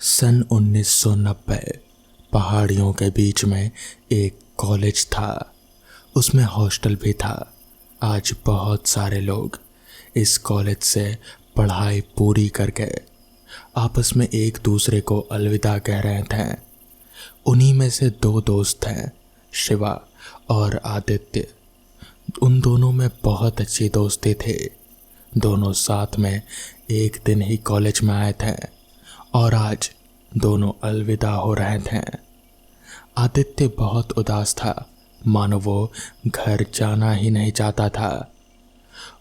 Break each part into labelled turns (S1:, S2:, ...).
S1: सन 1990 पहाड़ियों के बीच में एक कॉलेज था। उसमें हॉस्टल भी था। आज बहुत सारे लोग इस कॉलेज से पढ़ाई पूरी करके आपस में एक दूसरे को अलविदा कह रहे थे। उन्हीं में से दो दोस्त हैं, शिवा और आदित्य। उन दोनों में बहुत अच्छी दोस्ती थी। दोनों साथ में एक दिन ही कॉलेज में आए थे और आज दोनों अलविदा हो रहे थे। आदित्य बहुत उदास था, मानो वो घर जाना ही नहीं चाहता था।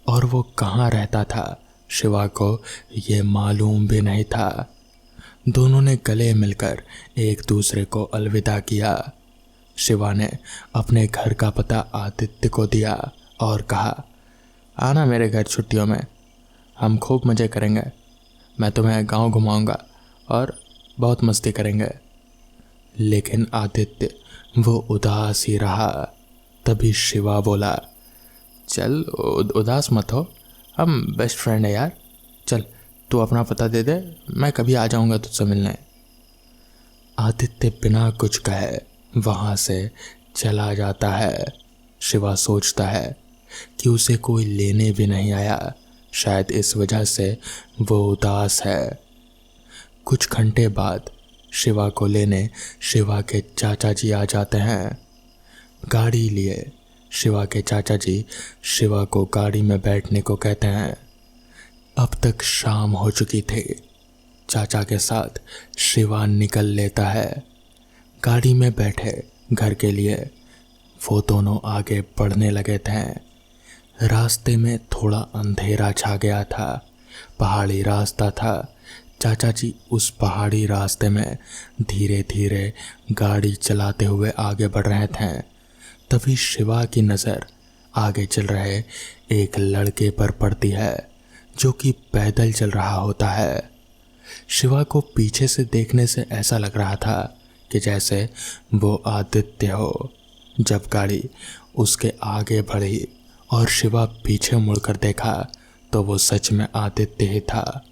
S1: और वो कहाँ रहता था शिवा को ये मालूम भी नहीं था। दोनों ने गले मिलकर एक दूसरे को अलविदा किया। शिवा ने अपने घर का पता आदित्य को दिया और कहा, आना मेरे घर छुट्टियों में, हम खूब मज़े करेंगे। मैं तुम्हें गांव घुमाऊंगा और बहुत मस्ती करेंगे। लेकिन आदित्य वो उदास ही रहा। तभी शिवा बोला, चल उदास मत हो, हम बेस्ट फ्रेंड है यार। चल तू अपना पता दे दे, मैं कभी आ जाऊंगा तुझसे मिलने। आदित्य बिना कुछ कहे वहाँ से चला जाता है। शिवा सोचता है कि उसे कोई लेने भी नहीं आया, शायद इस वजह से वो उदास है। कुछ घंटे बाद शिवा को लेने शिवा के चाचा जी आ जाते हैं। गाड़ी लिए शिवा के चाचा जी शिवा को गाड़ी में बैठने को कहते हैं। अब तक शाम हो चुकी थी। चाचा के साथ शिवा निकल लेता है। गाड़ी में बैठे घर के लिए वो दोनों आगे बढ़ने लगे थे। रास्ते में थोड़ा अंधेरा छा गया था। पहाड़ी रास्ता था। चाचा जी उस पहाड़ी रास्ते में धीरे धीरे गाड़ी चलाते हुए आगे बढ़ रहे थे। तभी शिवा की नज़र आगे चल रहे एक लड़के पर पड़ती है जो कि पैदल चल रहा होता है। शिवा को पीछे से देखने से ऐसा लग रहा था कि जैसे वो आदित्य हो। जब गाड़ी उसके आगे बढ़ी और शिवा पीछे मुड़कर देखा तो वो सच में आदित्य ही था।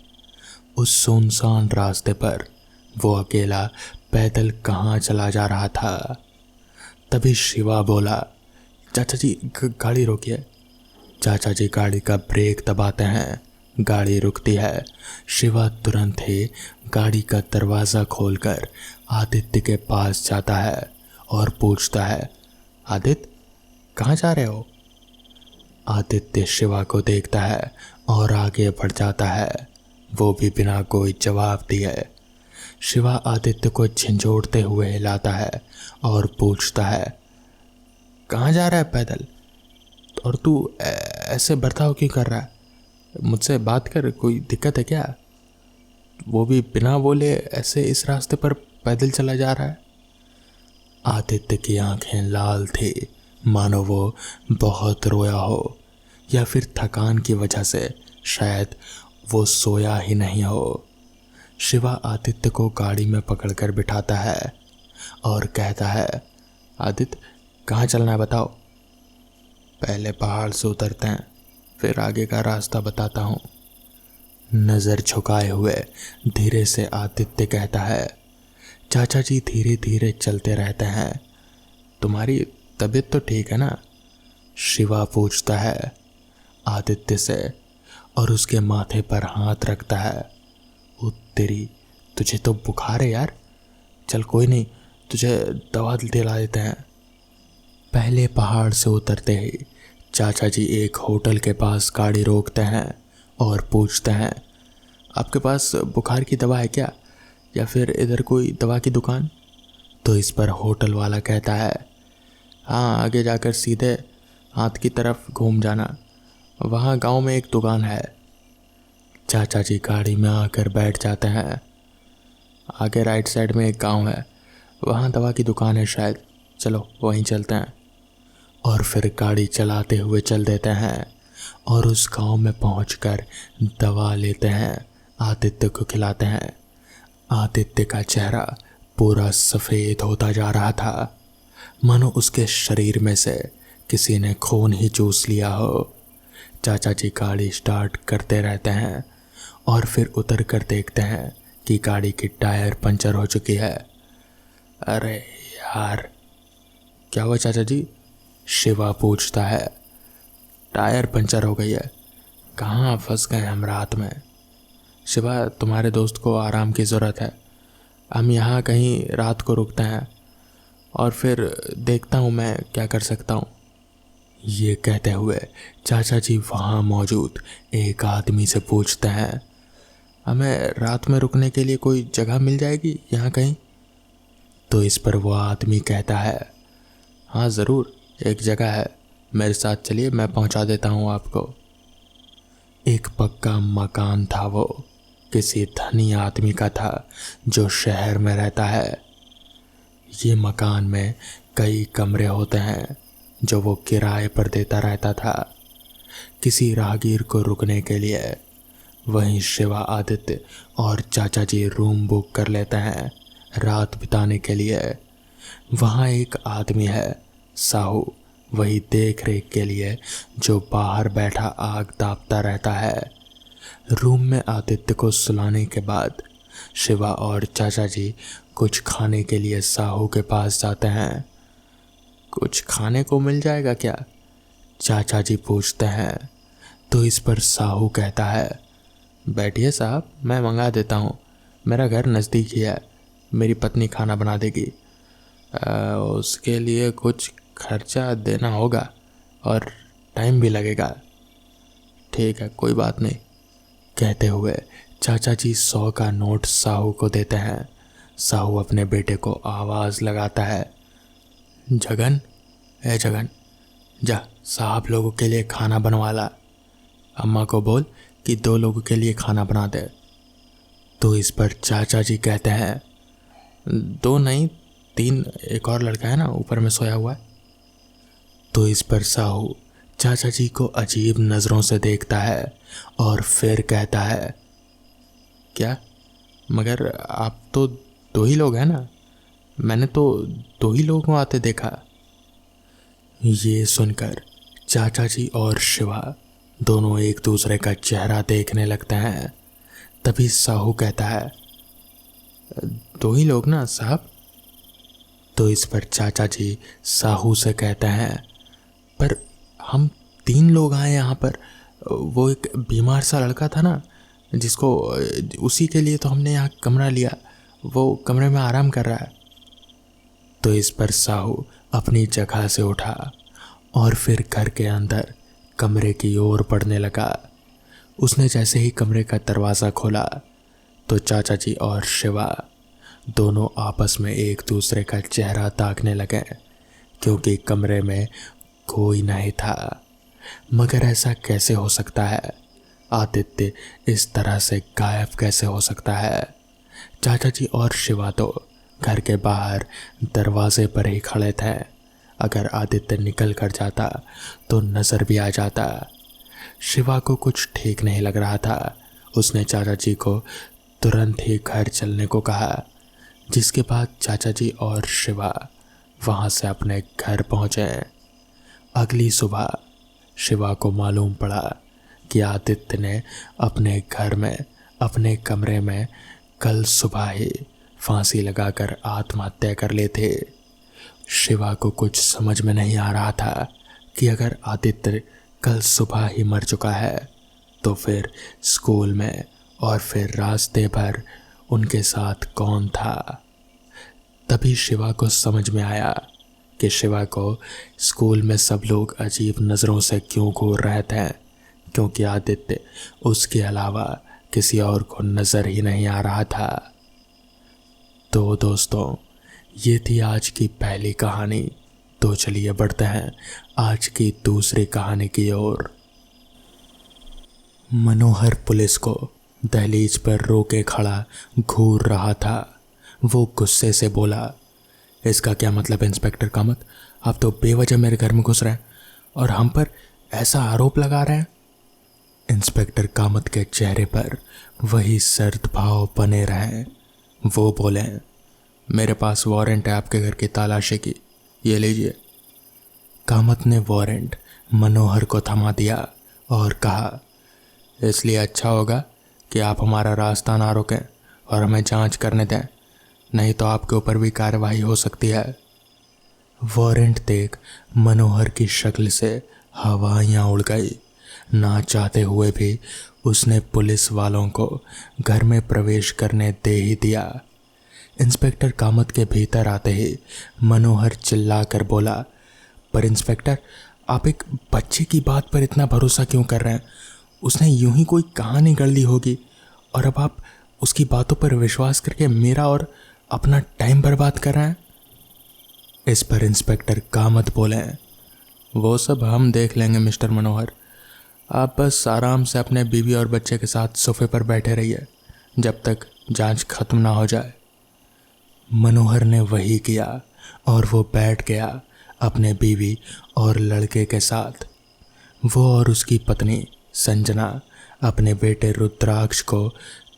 S1: उस सुनसान रास्ते पर वो अकेला पैदल कहाँ चला जा रहा था। तभी शिवा बोला, चाचा जी गाड़ी रोकिए। चाचा जी गाड़ी का ब्रेक दबाते हैं। गाड़ी रुकती है। शिवा तुरंत ही गाड़ी का दरवाज़ा खोलकर आदित्य के पास जाता है और पूछता है, आदित्य कहाँ जा रहे हो? आदित्य शिवा को देखता है और आगे बढ़ जाता है, वो भी बिना कोई जवाब दिए। शिवा आदित्य को झंझोड़ते हुए हिलाता है और पूछता है, कहाँ जा रहा है पैदल? और तू ऐसे बर्ताव क्यों कर रहा है? मुझसे बात कर, कोई दिक्कत है क्या? वो भी बिना बोले ऐसे इस रास्ते पर पैदल चला जा रहा है। आदित्य की आंखें लाल थी, मानो वो बहुत रोया हो या फिर थकान की वजह से शायद वो सोया ही नहीं हो। शिवा आदित्य को गाड़ी में पकड़कर बिठाता है और कहता है, आदित्य कहाँ चलना है बताओ? पहले पहाड़ से उतरते हैं, फिर आगे का रास्ता बताता हूँ। नज़र झुकाए हुए धीरे से आदित्य कहता है। चाचा जी धीरे धीरे चलते रहते हैं। तुम्हारी तबीयत तो ठीक है ना? शिवा पूछता है आदित्य से और उसके माथे पर हाथ रखता है। ओ तेरी, तुझे तो बुखार है यार। चल कोई नहीं, तुझे दवा दिला देते हैं। पहले पहाड़ से उतरते ही चाचा जी एक होटल के पास गाड़ी रोकते हैं और पूछते हैं, आपके पास बुखार की दवा है क्या, या फिर इधर कोई दवा की दुकान? तो इस पर होटल वाला कहता है, हाँ आगे जाकर सीधे हाथ की तरफ घूम जाना, वहाँ गांव में एक दुकान है। चाचा जी गाड़ी में आकर बैठ जाते हैं। आगे राइट साइड में एक गांव है, वहाँ दवा की दुकान है शायद, चलो वहीं चलते हैं। और फिर गाड़ी चलाते हुए चल देते हैं और उस गांव में पहुंचकर दवा लेते हैं, आदित्य को खिलाते हैं। आदित्य का चेहरा पूरा सफ़ेद होता जा रहा था, मानो उसके शरीर में से किसी ने खून ही चूस लिया हो। चाचा जी गाड़ी स्टार्ट करते रहते हैं और फिर उतर कर देखते हैं कि गाड़ी की टायर पंचर हो चुकी है। अरे यार, क्या हुआ चाचा जी? शिवा पूछता है। टायर पंचर हो गई है। कहाँ फंस गए हम रात में? शिवा, तुम्हारे दोस्त को आराम की ज़रूरत है। हम यहाँ कहीं रात को रुकते हैं और फिर देखता हूँ मैं क्या कर सकता हूँ। ये कहते हुए चाचा जी वहाँ मौजूद एक आदमी से पूछते हैं, हमें रात में रुकने के लिए कोई जगह मिल जाएगी यहाँ कहीं? तो इस पर वो आदमी कहता है, हाँ ज़रूर, एक जगह है, मेरे साथ चलिए, मैं पहुँचा देता हूँ आपको। एक पक्का मकान था। वो किसी धनी आदमी का था जो शहर में रहता है। ये मकान में कई कमरे होते हैं जो वो किराए पर देता रहता था किसी राहगीर को रुकने के लिए। वहीं शिवा, आदित्य और चाचा जी रूम बुक कर लेते हैं रात बिताने के लिए। वहाँ एक आदमी है, साहू, वही देख रेख के लिए, जो बाहर बैठा आग तापता रहता है। रूम में आदित्य को सुलाने के बाद शिवा और चाचा जी कुछ खाने के लिए साहू के पास जाते हैं। कुछ खाने को मिल जाएगा क्या? चाचा जी पूछते हैं। तो इस पर साहू कहता है, बैठिए साहब, मैं मंगा देता हूँ, मेरा घर नज़दीक ही है, मेरी पत्नी खाना बना देगी। उसके लिए कुछ खर्चा देना होगा और टाइम भी लगेगा। ठीक है, कोई बात नहीं, कहते हुए चाचा जी 100 का नोट साहू को देते हैं। साहू अपने बेटे को आवाज़ लगाता है, जगन, ए जगन, जा साहब लोगों के लिए खाना बनवा ला। अम्मा को बोल कि 2 लोगों के लिए खाना बना दे। तो इस पर चाचा जी कहते हैं, 2 नहीं 3, एक और लड़का है ना ऊपर में सोया हुआ है। तो इस पर साहू चाचा जी को अजीब नज़रों से देखता है और फिर कहता है, क्या? मगर आप तो 2 ही लोग हैं ना, मैंने तो 2 ही लोगों को आते देखा। ये सुनकर चाचा जी और शिवा दोनों एक दूसरे का चेहरा देखने लगते हैं। तभी साहू कहता है, 2 ही लोग ना साहब? तो इस पर चाचा जी साहू से कहते हैं, पर हम 3 लोग आए यहाँ पर, वो एक बीमार सा लड़का था ना जिसको, उसी के लिए तो हमने यहाँ कमरा लिया, वो कमरे में आराम कर रहा है। तो इस पर साहू अपनी जगह से उठा और फिर घर के अंदर कमरे की ओर बढ़ने लगा। उसने जैसे ही कमरे का दरवाज़ा खोला तो चाचा जी और शिवा दोनों आपस में एक दूसरे का चेहरा ताकने लगे, क्योंकि कमरे में कोई नहीं था। मगर ऐसा कैसे हो सकता है? आदित्य इस तरह से गायब कैसे हो सकता है? चाचा जी और शिवा तो घर के बाहर दरवाजे पर ही खड़े थे। अगर आदित्य निकल कर जाता तो नज़र भी आ जाता। शिवा को कुछ ठीक नहीं लग रहा था। उसने चाचा जी को तुरंत ही घर चलने को कहा, जिसके बाद चाचा जी और शिवा वहाँ से अपने घर पहुँचे। अगली सुबह शिवा को मालूम पड़ा कि आदित्य ने अपने घर में अपने कमरे में कल सुबह ही फांसी लगाकर आत्महत्या कर ली थी। शिवा को कुछ समझ में नहीं आ रहा था कि अगर आदित्य कल सुबह ही मर चुका है तो फिर स्कूल में और फिर रास्ते भर उनके साथ कौन था। तभी शिवा को समझ में आया कि शिवा को स्कूल में सब लोग अजीब नज़रों से क्यों घूर रहे थे, क्योंकि आदित्य उसके अलावा किसी और को नज़र ही नहीं आ रहा था। तो दोस्तों, ये थी आज की पहली कहानी। तो चलिए बढ़ते हैं आज की दूसरी कहानी की ओर। मनोहर पुलिस को दहलीज पर रोके खड़ा घूर रहा था। वो गुस्से से बोला, इसका क्या मतलब इंस्पेक्टर कामत? आप तो बेवजह मेरे घर में घुस रहे हैं और हम पर ऐसा आरोप लगा रहे हैं। इंस्पेक्टर कामत के चेहरे पर वही सर्द भाव बने रहे। वो बोले, मेरे पास वारंट है आपके घर की तलाशी की, ये लीजिए। कामत ने वारंट मनोहर को थमा दिया और कहा, इसलिए अच्छा होगा कि आप हमारा रास्ता ना रोकें और हमें जांच करने दें, नहीं तो आपके ऊपर भी कार्रवाई हो सकती है। वारंट देख मनोहर की शक्ल से हवाइयाँ उड़ गई। ना चाहते हुए भी उसने पुलिस वालों को घर में प्रवेश करने दे ही दिया। इंस्पेक्टर कामत के भीतर आते ही मनोहर चिल्लाकर बोला, पर इंस्पेक्टर, आप एक बच्चे की बात पर इतना भरोसा क्यों कर रहे हैं? उसने यूं ही कोई कहानी गढ़ ली होगी और अब आप उसकी बातों पर विश्वास करके मेरा और अपना टाइम बर्बाद कर रहे हैं। इस पर इंस्पेक्टर कामत बोले, वो सब हम देख लेंगे मिस्टर मनोहर, आप बस आराम से अपने बीवी और बच्चे के साथ सोफे पर बैठे रहिए जब तक जांच खत्म ना हो जाए। मनोहर ने वही किया और वो बैठ गया अपने बीवी और लड़के के साथ। वो और उसकी पत्नी संजना अपने बेटे रुद्राक्ष को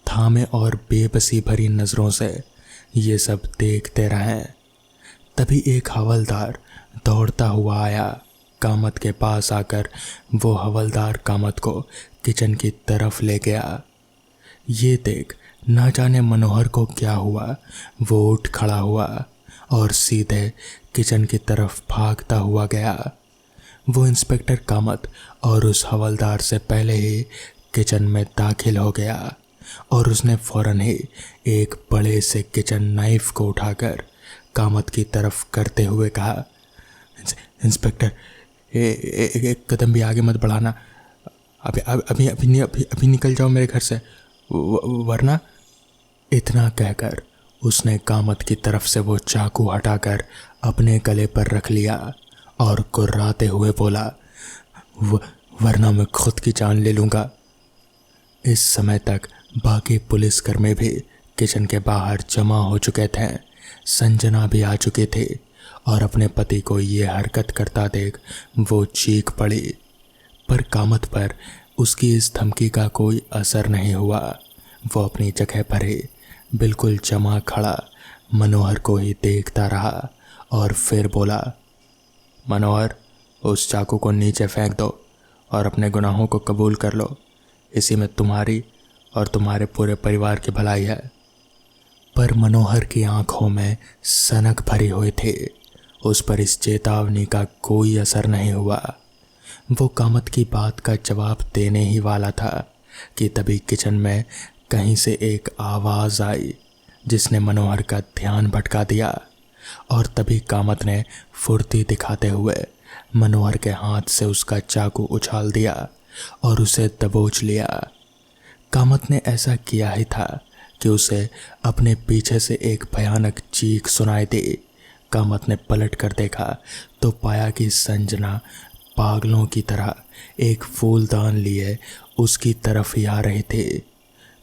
S1: थामे और बेबसी भरी नज़रों से ये सब देखते रहे। तभी एक हवलदार दौड़ता हुआ आया। कामत के पास आकर वो हवलदार कामत को किचन की तरफ ले गया। ये देख ना जाने मनोहर को क्या हुआ, वो उठ खड़ा हुआ और सीधे किचन की तरफ भागता हुआ गया। वो इंस्पेक्टर कामत और उस हवलदार से पहले ही किचन में दाखिल हो गया और उसने फौरन ही एक बड़े से किचन नाइफ को उठाकर कामत की तरफ करते हुए कहा, इंस्पेक्टर, एक कदम भी आगे मत बढ़ाना, अभी निकल जाओ मेरे घर से, वरना। इतना कहकर उसने कामत की तरफ से वो चाकू हटाकर अपने गले पर रख लिया और कुर्राते हुए बोला, वरना मैं खुद की जान ले लूँगा। इस समय तक बाकी पुलिसकर्मी भी किचन के बाहर जमा हो चुके थे। संजना भी आ चुके थे और अपने पति को ये हरकत करता देख वो चीख पड़ी, पर कामत पर उसकी इस धमकी का कोई असर नहीं हुआ। वो अपनी जगह पर ही बिल्कुल जमा खड़ा मनोहर को ही देखता रहा और फिर बोला, मनोहर, उस चाकू को नीचे फेंक दो और अपने गुनाहों को कबूल कर लो, इसी में तुम्हारी और तुम्हारे पूरे परिवार की भलाई है। पर मनोहर की आंखों में सनक भरी हुई थी। उस पर इस चेतावनी का कोई असर नहीं हुआ। वो कामत की बात का जवाब देने ही वाला था कि तभी किचन में कहीं से एक आवाज़ आई जिसने मनोहर का ध्यान भटका दिया और तभी कामत ने फुर्ती दिखाते हुए मनोहर के हाथ से उसका चाकू उछाल दिया और उसे दबोच लिया। कामत ने ऐसा किया ही था कि उसे अपने पीछे से एक भयानक चीख सुनाई दी। कामत ने पलट कर देखा तो पाया कि संजना पागलों की तरह एक फूलदान लिए उसकी तरफ ही आ रही थी,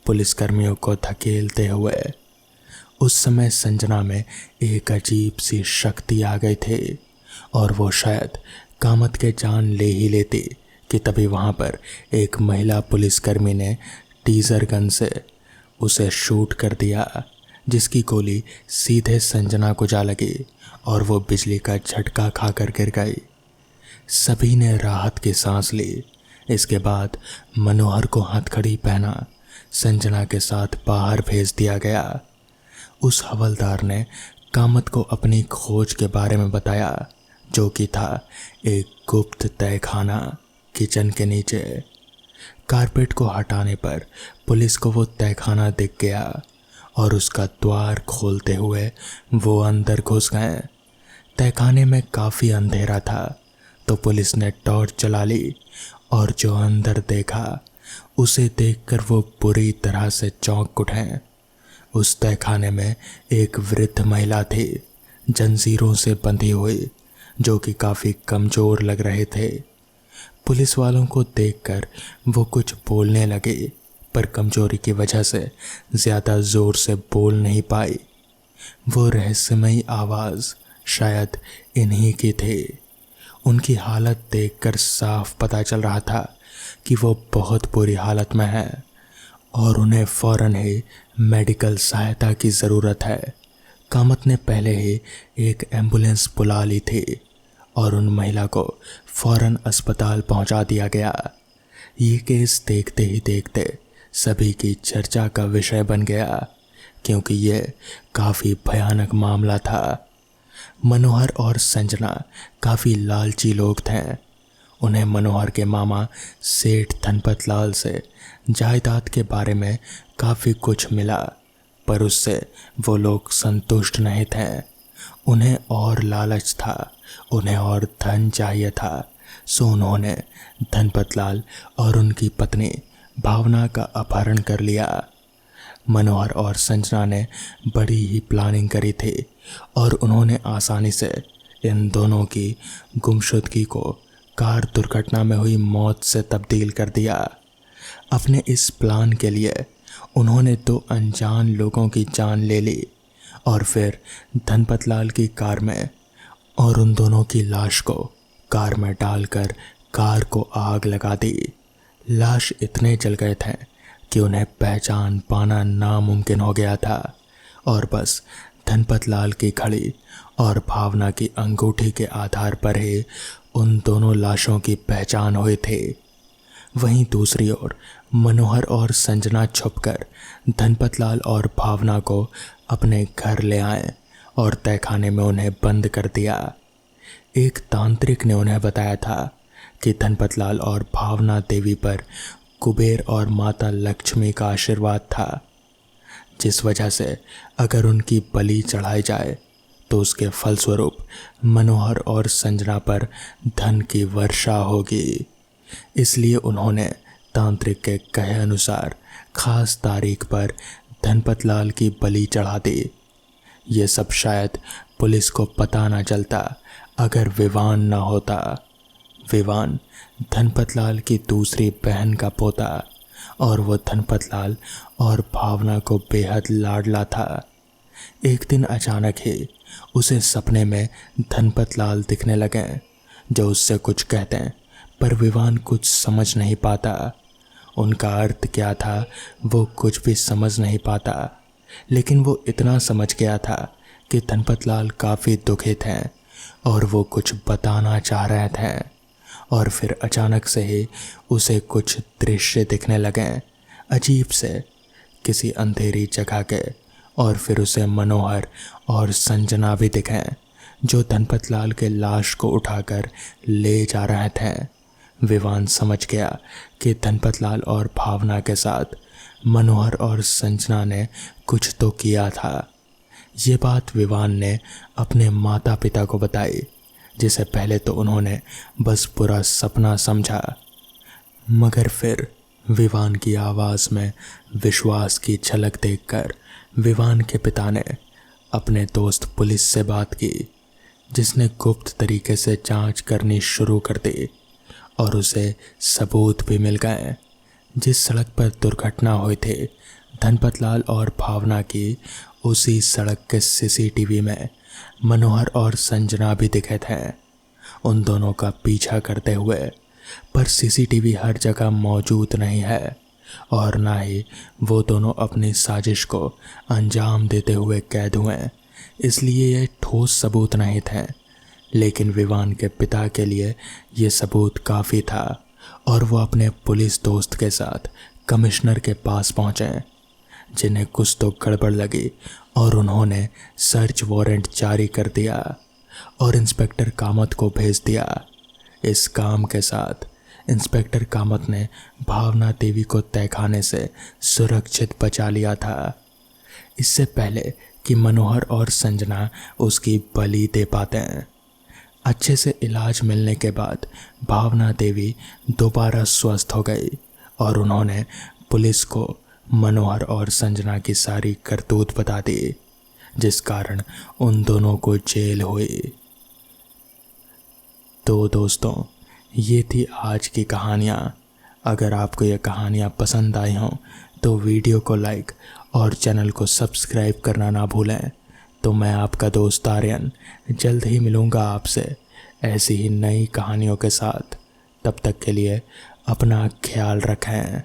S1: पुलिसकर्मियों को धकेलते हुए। उस समय संजना में एक अजीब सी शक्ति आ गई थी और वो शायद कामत के जान ले ही लेती कि तभी वहाँ पर एक महिला पुलिसकर्मी ने टीजर गन से उसे शूट कर दिया, जिसकी गोली सीधे संजना को जा लगी और वो बिजली का झटका खाकर गिर गई। सभी ने राहत की सांस ली। इसके बाद मनोहर को हथकड़ी पहना संजना के साथ बाहर भेज दिया गया। उस हवलदार ने कामत को अपनी खोज के बारे में बताया, जो कि था एक गुप्त तहखाना किचन के नीचे। कारपेट को हटाने पर पुलिस को वो तहखाना दिख गया और उसका द्वार खोलते हुए वो अंदर घुस गए। तहखाने में काफ़ी अंधेरा था तो पुलिस ने टॉर्च जला ली और जो अंदर देखा उसे देखकर वो बुरी तरह से चौंक उठे। उस तहखाने में एक वृद्ध महिला थी, जंजीरों से बंधी हुई, जो कि काफ़ी कमज़ोर लग रहे थे। पुलिस वालों को देखकर वो कुछ बोलने लगे, पर कमजोरी की वजह से ज़्यादा ज़ोर से बोल नहीं पाई। वो रहस्यमयी आवाज़ शायद इन्हीं की थी। उनकी हालत देखकर साफ पता चल रहा था कि वो बहुत बुरी हालत में है और उन्हें फ़ौरन ही मेडिकल सहायता की ज़रूरत है। कामत ने पहले ही एक एम्बुलेंस बुला ली थी और उन महिला को फ़ौरन अस्पताल पहुंचा दिया गया। ये केस देखते ही देखते सभी की चर्चा का विषय बन गया। क्योंकि ये काफ़ी भयानक मामला था। मनोहर और संजना काफ़ी लालची लोग थे। उन्हें मनोहर के मामा सेठ धनपत लाल से जायदाद के बारे में काफ़ी कुछ मिला, पर उससे वो लोग संतुष्ट नहीं थे। उन्हें और लालच था, उन्हें और धन चाहिए था। सो उन्होंने धनपत लाल और उनकी पत्नी भावना का अपहरण कर लिया। मनोहर और संजना ने बड़ी ही प्लानिंग करी थी और उन्होंने आसानी से इन दोनों की गुमशुदगी को कार दुर्घटना में हुई मौत से तब्दील कर दिया। अपने इस प्लान के लिए उन्होंने 2 अनजान लोगों की जान ले ली और फिर धनपत लाल की कार में और उन दोनों की लाश को कार में डालकर कार को आग लगा दी। लाश इतने जल गए थे कि उन्हें पहचान पाना नामुमकिन हो गया था और बस धनपत लाल की घड़ी और भावना की अंगूठी के आधार पर ही उन दोनों लाशों की पहचान हुई थी। वहीं दूसरी ओर मनोहर और संजना छुपकर धनपत लाल और भावना को अपने घर ले आए और तहखाने में उन्हें बंद कर दिया। एक तांत्रिक ने उन्हें बताया था कि धनपत लाल और भावना देवी पर कुबेर और माता लक्ष्मी का आशीर्वाद था, जिस वजह से अगर उनकी बलि चढ़ाई जाए तो उसके फलस्वरूप मनोहर और संजना पर धन की वर्षा होगी। इसलिए उन्होंने तांत्रिक के कहे अनुसार खास तारीख पर धनपत लाल की बलि चढ़ा दी। ये सब शायद पुलिस को पता ना चलता अगर विवान ना होता। विवान धनपत लाल की दूसरी बहन का पोता और वो धनपत लाल और भावना को बेहद लाडला था। एक दिन अचानक ही उसे सपने में धनपत लाल दिखने लगे जो उससे कुछ कहते हैं, पर विवान कुछ समझ नहीं पाता। उनका अर्थ क्या था वो कुछ भी समझ नहीं पाता, लेकिन वो इतना समझ गया था कि धनपत लाल काफ़ी दुखित हैं और वो कुछ बताना चाह रहे थे। और फिर अचानक से ही उसे कुछ दृश्य दिखने लगे अजीब से किसी अंधेरी जगह के, और फिर उसे मनोहर और संजना भी दिखे जो धनपत लाल के लाश को उठाकर ले जा रहे थे। विवान समझ गया कि धनपत लाल और भावना के साथ मनोहर और संजना ने कुछ तो किया था। ये बात विवान ने अपने माता पिता को बताई, जिसे पहले तो उन्होंने बस पूरा सपना समझा, मगर फिर विवान की आवाज़ में विश्वास की झलक देखकर विवान के पिता ने अपने दोस्त पुलिस से बात की, जिसने गुप्त तरीके से जांच करनी शुरू कर दी और उसे सबूत भी मिल गए। जिस सड़क पर दुर्घटना हुई थी धनपत लाल और भावना की, उसी सड़क के सीसीटीवी में मनोहर और संजना भी दिखे थे उन दोनों का पीछा करते हुए, पर सीसीटीवी हर जगह मौजूद नहीं है और ना ही वो दोनों अपनी साजिश को अंजाम देते हुए कैद हुए, इसलिए ये ठोस सबूत नहीं थे। लेकिन विवान के पिता के लिए ये सबूत काफ़ी था और वो अपने पुलिस दोस्त के साथ कमिश्नर के पास पहुँचे, जिन्हें कुछ तो गड़बड़ लगी और उन्होंने सर्च वारंट जारी कर दिया और इंस्पेक्टर कामत को भेज दिया। इस काम के साथ इंस्पेक्टर कामत ने भावना देवी को तहखाने से सुरक्षित बचा लिया था, इससे पहले कि मनोहर और संजना उसकी बलि दे पाते हैं। अच्छे से इलाज मिलने के बाद भावना देवी दोबारा स्वस्थ हो गई और उन्होंने पुलिस को मनोहर और संजना की सारी करतूत बता दी, जिस कारण उन दोनों को जेल हुई। तो दोस्तों, ये थी आज की कहानियाँ। अगर आपको ये कहानियाँ पसंद आई हों तो वीडियो को लाइक और चैनल को सब्सक्राइब करना ना भूलें। तो मैं आपका दोस्त आर्यन जल्द ही मिलूँगा आपसे ऐसी ही नई कहानियों के साथ। तब तक के लिए अपना ख्याल रखें।